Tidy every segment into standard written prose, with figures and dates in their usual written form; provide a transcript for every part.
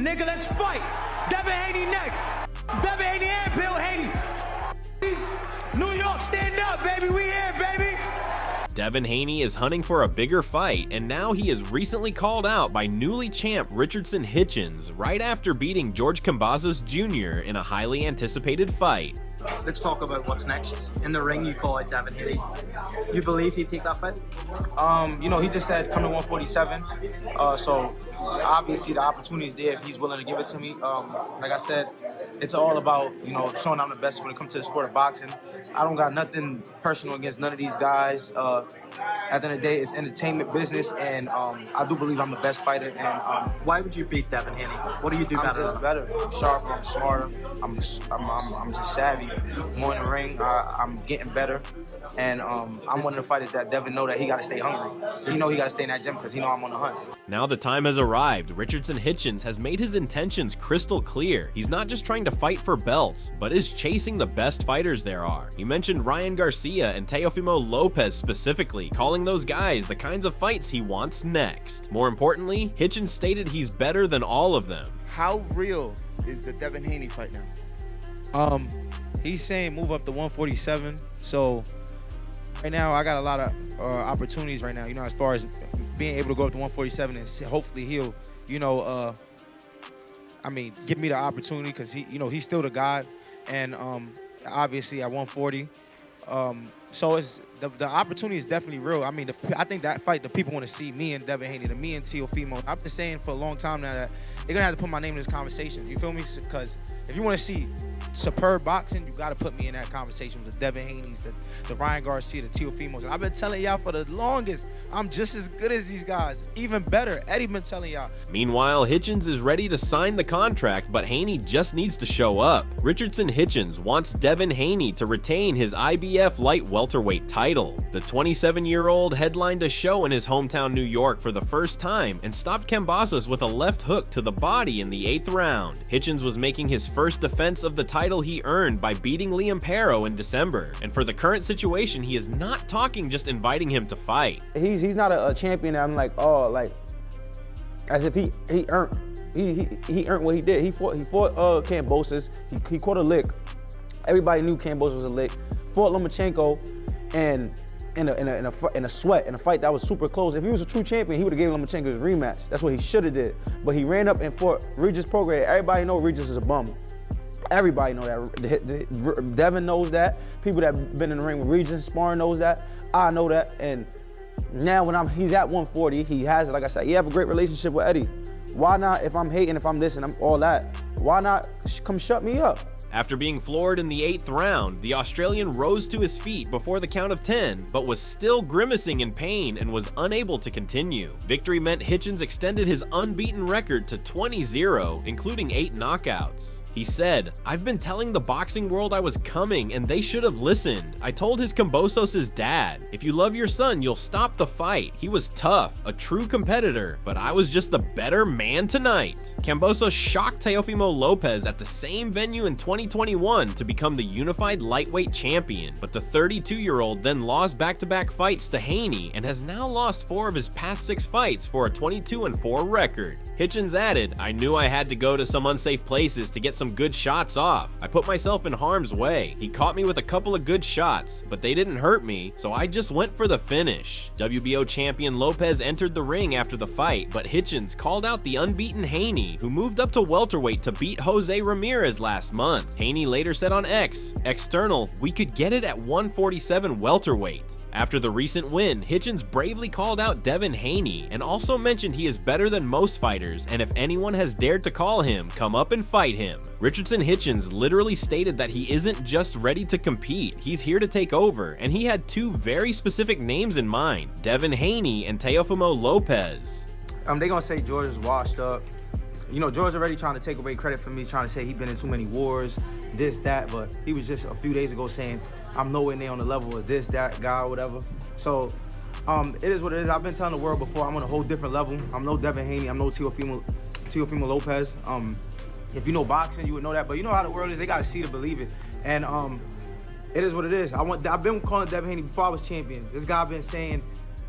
Nigga, let's fight. Devin Haney next. Devin Haney and Bill Haney. New York, stand up, baby. We here, baby. Devin Haney is hunting for a bigger fight, and now he is recently called out by newly champ Richardson Hitchens right after beating George Kambosos Jr. in a highly anticipated fight. Let's talk about what's next. In the ring, you call out Devin Haney. You believe he'd take that fight? You know, he just said come to 147. So obviously the opportunity is there if he's willing to give it to me. Like I said, it's all about, you know, showing I'm the best when it comes to the sport of boxing. I don't got nothing personal against none of these guys. At the end of the day, it's entertainment business, and I do believe I'm the best fighter. And why would you beat Devin Haney? What do you do better? I'm just better. I'm sharper. I'm smarter. I'm just savvy. More in the ring. I'm getting better, and I'm one of the fighters that Devin know that he got to stay hungry. He know he got to stay in that gym because he know I'm on the hunt. Now the time has arrived. Richardson Hitchens has made his intentions crystal clear. He's not just trying to fight for belts, but is chasing the best fighters there are. He mentioned Ryan Garcia and Teofimo Lopez specifically, calling those guys the kinds of fights he wants next. More importantly, Hitchens stated he's better than all of them. How real is the Devin Haney fight now? He's saying move up to 147. So right now I got a lot of opportunities right now, you know, as far as being able to go up to 147, and hopefully he'll, you know, give me the opportunity, because he, you know, he's still the guy, and obviously at 140. So it's the opportunity is definitely real. I mean, I think that fight, the people want to see me and Devin Haney, me and Teofimo. I've been saying for a long time now that they're gonna have to put my name in this conversation. You feel me? Because if you want to see superb boxing, you got to put me in that conversation with the Devin Haneys, the Ryan Garcia, the Teofimos. And I've been telling y'all for the longest, I'm just as good as these guys, even better. Eddie been telling y'all. Meanwhile, Hitchens is ready to sign the contract, but Haney just needs to show up. Richardson Hitchens wants Devin Haney to retain his IBF light welterweight title. The 27-year-old headlined a show in his hometown New York for the first time and stopped Kambosos with a left hook to the body in the 8th round. Hitchens was making his first defense of the title he earned by beating Liam Perro in December, and for the current situation, he is not talking just inviting him to fight. He's not a champion that I'm like, oh, like, as if he earned what he did. He fought Kambosos. He caught a lick. Everybody knew Kambosos was a lick. Fought Lomachenko, and in a sweat, in a fight that was super close. If he was a true champion, he would have given Lomachenko his rematch. That's what he should have did. But he ran up and fought Regis Prograis. Everybody know Regis is a bum. Everybody know that. Devin knows that. People that been in the ring with Regis sparring knows that. I know that. And now when he's at 140, he has it. Like I said, he have a great relationship with Eddie. Why not, if I'm hating, if I'm this and I'm all that, why not come shut me up? After being floored in the 8th round, the Australian rose to his feet before the count of 10, but was still grimacing in pain and was unable to continue. Victory meant Hitchens extended his unbeaten record to 20-0, including 8 knockouts. He said, "I've been telling the boxing world I was coming and they should have listened. I told his Kambosos' dad, if you love your son, you'll stop the fight. He was tough, a true competitor, but I was just the better man tonight." Kambosos shocked Teofimo Lopez at the same venue in 2021 to become the unified lightweight champion, but the 32-year-old then lost back-to-back fights to Haney and has now lost 4 of his past 6 fights for a 22-4 record. Hitchens added, "I knew I had to go to some unsafe places to get some good shots off. I put myself in harm's way. He caught me with a couple of good shots, but they didn't hurt me, so I just went for the finish." WBO champion Lopez entered the ring after the fight, but Hitchens called out the unbeaten Haney, who moved up to welterweight to beat Jose Ramirez last month. Haney later said on X, "External, we could get it at 147 welterweight." After the recent win, Hitchens bravely called out Devin Haney and also mentioned he is better than most fighters, and if anyone has dared to call him, come up and fight him. Richardson Hitchens literally stated that he isn't just ready to compete, he's here to take over, and he had 2 very specific names in mind, Devin Haney and Teofimo Lopez. They gonna say George is washed up. You know, George already trying to take away credit from me, trying to say he been in too many wars, this, that, but he was just a few days ago saying, I'm nowhere near on the level of this, that guy, or whatever. So, it is what it is. I've been telling the world before, I'm on a whole different level. I'm no Devin Haney, I'm no Teofimo Lopez. If you know boxing, you would know that, but you know how the world is, they gotta see to believe it. And it is what it is. I've been calling Devin Haney before I was champion. This guy been saying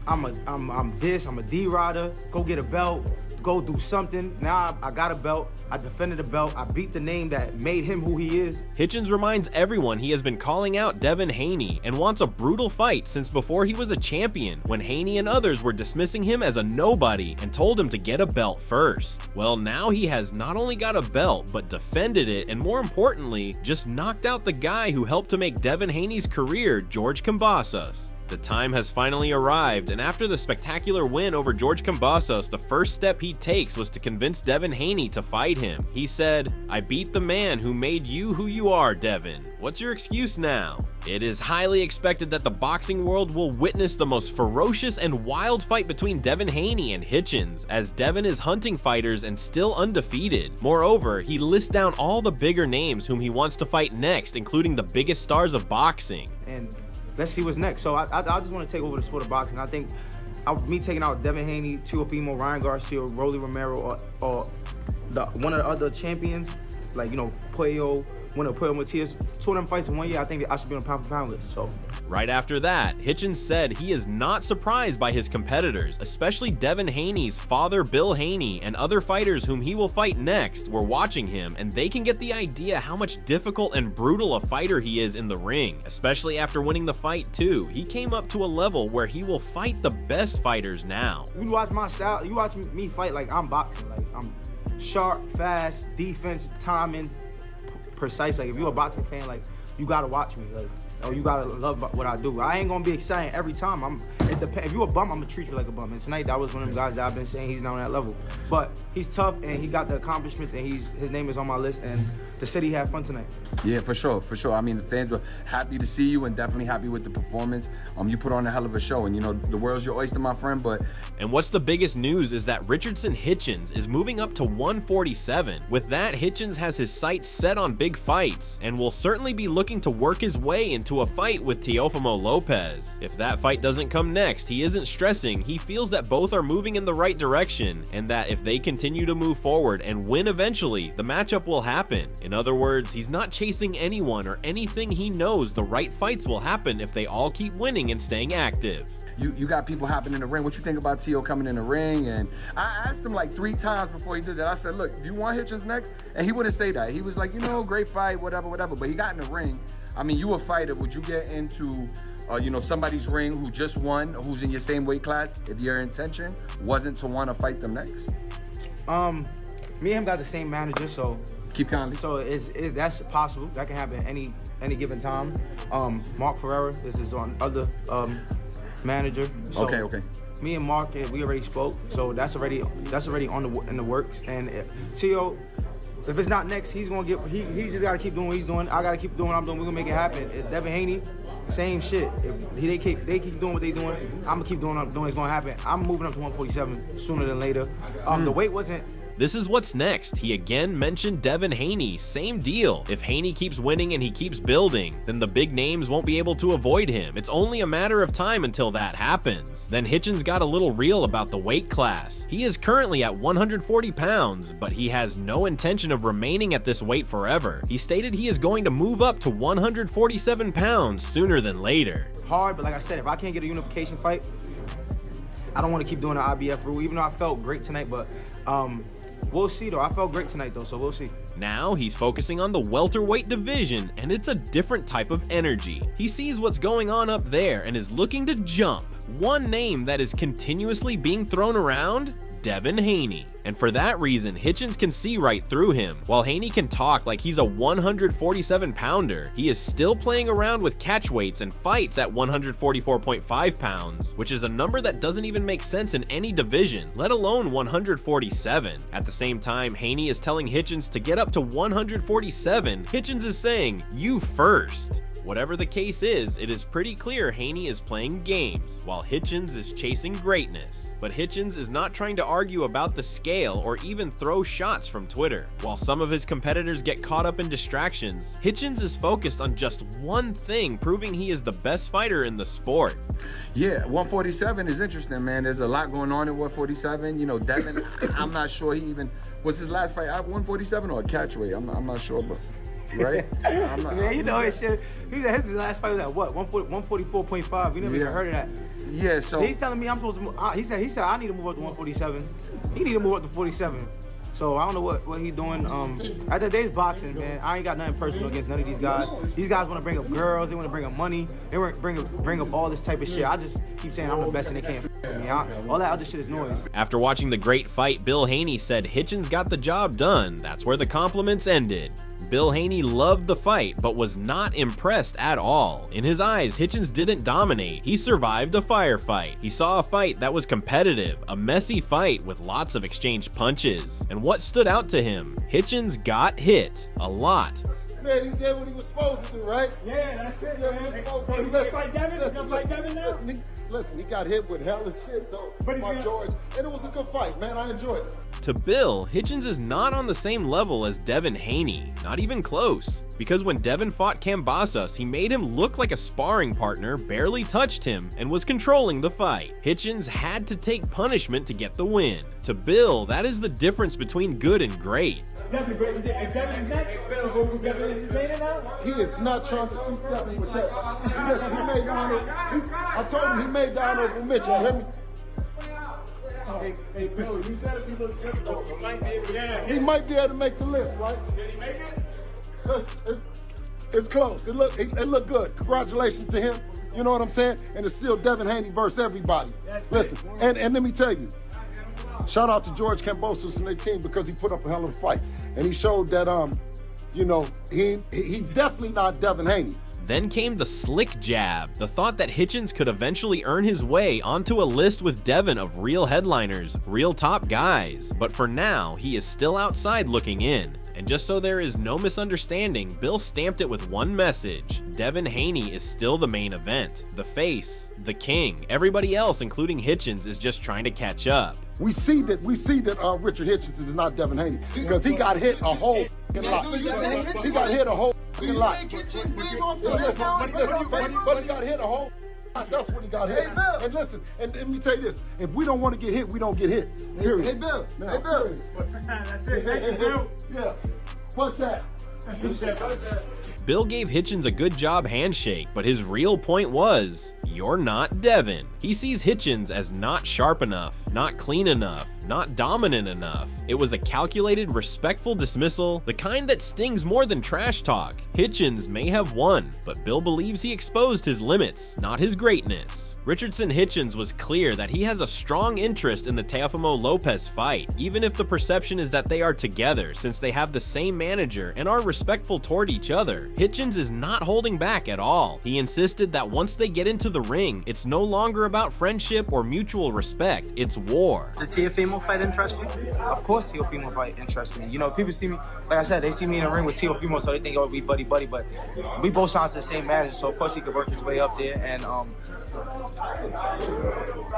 I'm this, I'm a D-Rider, go get a belt, go do something. Now I got a belt, I defended the belt, I beat the name that made him who he is. Hitchens reminds everyone he has been calling out Devin Haney and wants a brutal fight since before he was a champion, when Haney and others were dismissing him as a nobody and told him to get a belt first. Well, now he has not only got a belt, but defended it, and more importantly, just knocked out the guy who helped to make Devin Haney's career, George Kambosos. The time has finally arrived, and after the spectacular win over George Kambosos, the first step he takes was to convince Devin Haney to fight him. He said, "I beat the man who made you who you are, Devin. What's your excuse now?" It is highly expected that the boxing world will witness the most ferocious and wild fight between Devin Haney and Hitchens, as Devin is hunting fighters and still undefeated. Moreover, he lists down all the bigger names whom he wants to fight next, including the biggest stars of boxing. And let's see what's next. So I just want to take over the sport of boxing. I think me taking out Devin Haney, Teofimo, Ryan Garcia, Rolly Romero, or one of the other champions, like, you know, Puello, one of Puello Matias, 2 of them fights in 1 year, I think I should be on a pound-for-pound list. So right after that, Hitchens said he is not surprised by his competitors, especially Devin Haney's father Bill Haney and other fighters whom he will fight next were watching him, and they can get the idea how much difficult and brutal a fighter he is in the ring, especially after winning the fight too. He came up to a level where he will fight the best fighters now. You watch my style, you watch me fight like I'm boxing, like I'm sharp, fast, defense, timing, precise. Like if you're a boxing fan, like you gotta watch me, like, or you gotta love what I do. I ain't gonna be exciting every time. If you a bum, I'm gonna treat you like a bum. And tonight, that was one of them guys that I've been saying he's not on that level. But he's tough and he got the accomplishments, and his name is on my list. And the city had fun tonight. Yeah, for sure. I mean, the fans were happy to see you and definitely happy with the performance. You put on a hell of a show, and you know the world's your oyster, my friend. And what's the biggest news is that Richardson Hitchens is moving up to 147. With that, Hitchens has his sights set on big fights and will certainly be looking to work his way into a fight with Teofimo Lopez. If that fight doesn't come next, he isn't stressing. He feels that both are moving in the right direction, and that if they continue to move forward and win eventually, the matchup will happen. In other words, he's not chasing anyone or anything. He knows the right fights will happen if they all keep winning and staying active. You got people hopping in the ring. What you think about Teo coming in the ring? And I asked him like 3 times before he did that. I said, look, do you want Hitchens next? And he wouldn't say that. He was like, you know, great fight, whatever. But he got in the ring. I mean, you a fighter. Would you get into, you know, somebody's ring who just won, who's in your same weight class, if your intention wasn't to want to fight them next? Me and him got the same manager, so keep calm. So that's possible. That can happen any given time. Mark Ferreira is his other manager. So okay. Me and Mark, we already spoke, so that's already in the works. And Teo, if it's not next, he's gonna get. He just gotta keep doing what he's doing. I gotta keep doing what I'm doing. We're gonna make it happen. Devin Haney, same shit. If they keep doing what they doing, I'm gonna keep doing what I'm doing. It's gonna happen. I'm moving up to 147 sooner than later. The weight wasn't. This is what's next. He again mentioned Devin Haney. Same deal. If Haney keeps winning and he keeps building, then the big names won't be able to avoid him. It's only a matter of time until that happens. Then Hitchens got a little real about the weight class. He is currently at 140 pounds, but he has no intention of remaining at this weight forever. He stated he is going to move up to 147 pounds sooner than later. Hard, but like I said, if I can't get a unification fight, I don't want to keep doing the IBF rule, even though I felt great tonight, but we'll see though. I felt great tonight though, so we'll see. Now he's focusing on the welterweight division, and it's a different type of energy. He sees what's going on up there and is looking to jump. One name that is continuously being thrown around: Devin Haney. And for that reason, Hitchens can see right through him. While Haney can talk like he's a 147 pounder, he is still playing around with catch weights and fights at 144.5 pounds, which is a number that doesn't even make sense in any division, let alone 147. At the same time, Haney is telling Hitchens to get up to 147. Hitchens is saying, "You first." Whatever the case is, it is pretty clear Haney is playing games, while Hitchens is chasing greatness. But Hitchens is not trying to argue about the scale or even throw shots from Twitter. While some of his competitors get caught up in distractions, Hitchens is focused on just one thing, proving he is the best fighter in the sport. Yeah, 147 is interesting, man. There's a lot going on at 147. You know, Devin, I'm not sure he even, was his last fight at 147 or a catchweight? I'm not sure, but right? I'm not, Man, you know his shit. His last fight was at what? 144.5. You never even heard of that. Yeah, so He's telling me I'm supposed to move. He said I need to move up to 147. He need to move up to 47. So I don't know what he's doing. At the day's boxing, man. I ain't got nothing personal against none of these guys. These guys want to bring up girls. They want to bring up money. They want to bring up all this type of shit. I just keep saying I'm the best and they can't f me. All that other shit is noise. After watching the great fight, Bill Haney said Hitchens got the job done. That's where the compliments ended. Bill Haney loved the fight, but was not impressed at all. In his eyes, Hitchens didn't dominate. He survived a firefight. He saw a fight that was competitive, a messy fight with lots of exchanged punches. And what stood out to him? Hitchens got hit. A lot. Man, he did what he was supposed to do, right? Yeah, that's it, man. So he's gonna fight Devin? He's gonna fight Devin now? Listen, he got hit with hell of shit, though, by George, and it was a good fight, man. I enjoyed it. To Bill, Hitchens is not on the same level as Devin Haney, not even close. Because when Devin fought Kambosos, he made him look like a sparring partner, barely touched him, and was controlling the fight. Hitchens had to take punishment to get the win. To Bill, that is the difference between good and great. Devin, great. If Devin is next, Devin is Zayna now? He is not trying to see Devin with that. Listen, he made down over. I told him he made down over Mitchell. You hear me? Hey, Bill, you said if he looks difficult, he might be able to. He might be able to make the list, right? Did he make it? It's close. It looked good. Congratulations to him. You know what I'm saying? And it's still Devin Haney versus everybody. Listen, and let me tell you, shout out to George Kambosos and their team because he put up a hell of a fight. And he showed that, you know, he's definitely not Devin Haney. Then came the slick jab, the thought that Hitchens could eventually earn his way onto a list with Devin of real headliners, real top guys. But for now, he is still outside looking in. And just so there is no misunderstanding, Bill stamped it with one message. Devin Haney is still the main event, the face, the king. Everybody else, including Hitchens, is just trying to catch up. We see that Richard Hitchens is not Devin Haney because he got hit a whole lot. He got hit a whole lot. But he got hit a whole lot. That's what he got hit. And listen, and let me tell you this: if we don't want to get hit, we don't get hit. Period. Hey, Bill. Now, Hey, Bill. period. That's it. Thank you, Bill. Yeah. Fuck that. Bill gave Hitchens a good job handshake, but his real point was, you're not Devin. He sees Hitchens as not sharp enough, not clean enough, not dominant enough. It was a calculated, respectful dismissal, the kind that stings more than trash talk. Hitchens may have won, but Bill believes he exposed his limits, not his greatness. Richardson Hitchens was clear that he has a strong interest in the Teofimo Lopez fight, even if the perception is that they are together since they have the same manager and are respectful toward each other. Hitchens is not holding back at all. He insisted that once they get into the ring, it's no longer about friendship or mutual respect, it's war. The Teofimo fight interest you? Of course Teofimo fight interests me. You know, people see me, like I said, they see me in the ring with Teofimo, so they think, oh, we buddy, but we both signed to the same manager, so of course he could work his way up there, and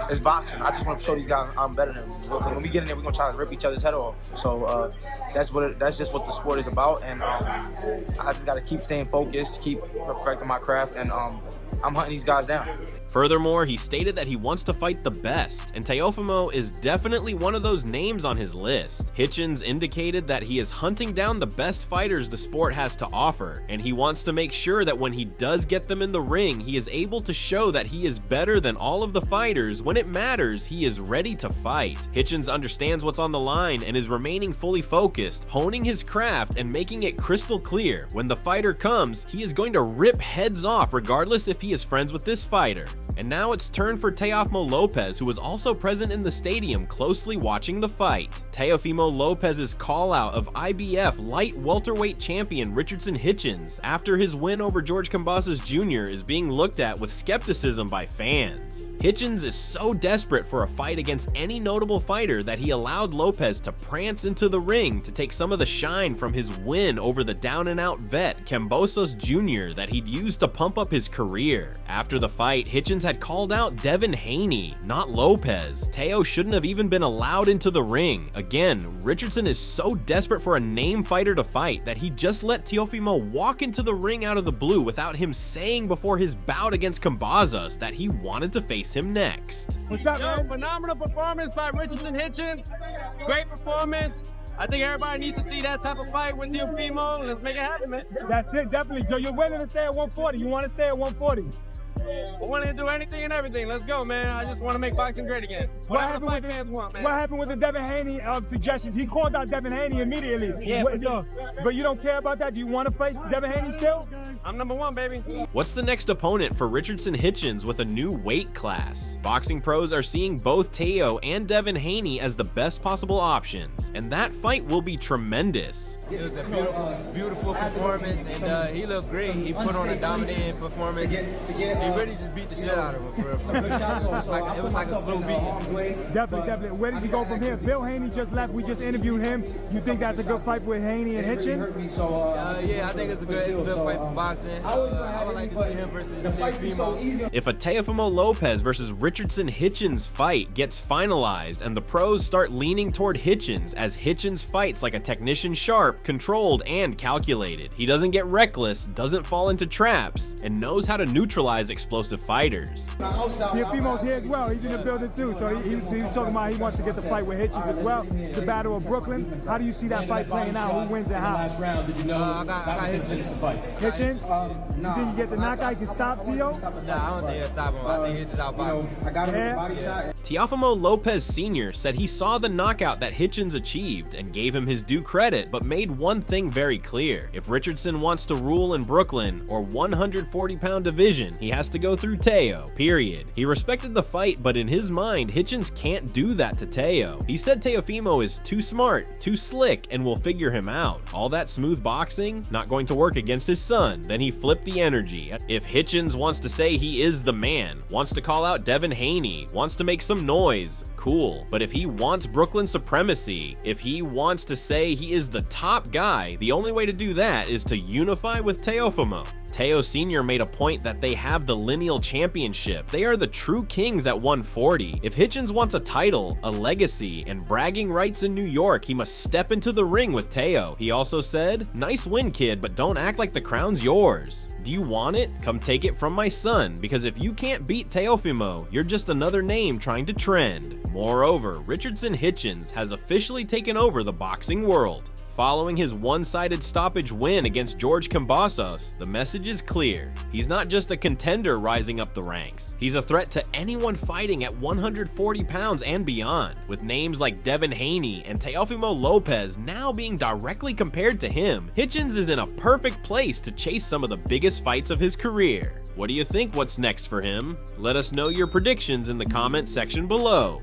it's boxing. I just want to show these guys I'm better than them. When we get in there, we're gonna try to rip each other's head off. So that's just what the sport is about, and I just gotta keep staying focused, keep perfecting my craft, and I'm hunting these guys down. Furthermore, he stated that he wants to fight the best, and Teofimo is definitely one of those names on his list. Hitchens indicated that he is hunting down the best fighters the sport has to offer, and he wants to make sure that when he does get them in the ring, he is able to show that he is better than all of the fighters. When it matters, he is ready to fight. Hitchens understands what's on the line and is remaining fully focused, honing his craft and making it crystal clear. When the fighter comes, he is going to rip heads off regardless if he is friends with this fighter. And now it's turn for Teofimo Lopez, who was also present in the stadium closely watching the fight. Teofimo Lopez's call-out of IBF light welterweight champion Richardson Hitchens after his win over George Kambosos Jr. is being looked at with skepticism by fans. Hitchens is so desperate for a fight against any notable fighter that he allowed Lopez to prance into the ring to take some of the shine from his win over the down-and-out vet Kambosos Jr. that he'd used to pump up his career. After the fight, Hitchens had called out Devin Haney, not Lopez. Teo shouldn't have even been allowed into the ring. Again, Richardson is so desperate for a name fighter to fight that he just let Teofimo walk into the ring out of the blue without him saying before his bout against Kambosos that he wanted to face him next. What's up, man? Phenomenal performance by Richardson Hitchens. Great performance. I think everybody needs to see that type of fight with Teofimo. Let's make it happen, man. That's it, definitely. So you're willing to stay at 140. You want to stay at 140. I'm willing to do anything and everything. Let's go, man. I just want to make boxing great again. What happened with the Devin Haney suggestions? He called out Devin Haney immediately. Yeah, but you don't care about that? Do you want to face Devin Haney still? I'm number one, baby. What's the next opponent for Richardson Hitchens with a new weight class? Boxing pros are seeing both Teo and Devin Haney as the best possible options, and that fight will be tremendous. It was a beautiful performance, and he looked great. He put on a dominating performance. He really just beat the shit out of him. It was like a slow beat. Definitely. Where did you go from here? Bill Haney just left. We just interviewed him. You think that's a good fight with Haney and Hitchens? Yeah, I think it's a good fight for boxing. I would like to see him versus Teofimo. If a Teofimo Lopez versus Richardson Hitchens fight gets finalized and the pros start leaning toward Hitchens as Hitchens fights like a technician, sharp, controlled, and calculated. He doesn't get reckless, doesn't fall into traps, and knows how to neutralize explosive fighters. Teofimo's here as well. He's in the building too. So he was talking about he wants to get the fight with Hitchens as well. The Battle of Brooklyn. How do you see that fight playing out? Who wins and how? I got Hitchens. Hitchens? You think you get the knockout? You can stop Teo? Nah, I don't think he'll stop him. I think Hitchens outboxing. I got him with a body shot. Teofimo Lopez Sr. said he saw the knockout that Hitchens achieved and gave him his due credit, but made one thing very clear. If Richardson wants to rule in Brooklyn or 140-pound division, he has to go through Teo, period. He respected the fight, but in his mind, Hitchens can't do that to Teo. He said Teofimo is too smart, too slick, and will figure him out. All that smooth boxing, not going to work against his son. Then he flipped the energy. If Hitchens wants to say he is the man, wants to call out Devin Haney, wants to make some noise, cool. But if he wants Brooklyn supremacy, if he wants to say he is the top guy, the only way to do that is to unify with Teofimo. Teo Sr. made a point that they have the lineal championship. They are the true kings at 140. If Hitchens wants a title, a legacy, and bragging rights in New York, he must step into the ring with Teo. He also said, "Nice win, kid, but don't act like the crown's yours. Do you want it? Come take it from my son, because if you can't beat Teofimo, you're just another name trying to trend." Moreover, Richardson Hitchens has officially taken over the boxing world. Following his one-sided stoppage win against George Kambosos, the message is clear. He's not just a contender rising up the ranks. He's a threat to anyone fighting at 140 pounds and beyond, with names like Devin Haney and Teofimo Lopez now being directly compared to him. Hitchens is in a perfect place to chase some of the biggest fights of his career. What do you think what's next for him? Let us know your predictions in the comment section below.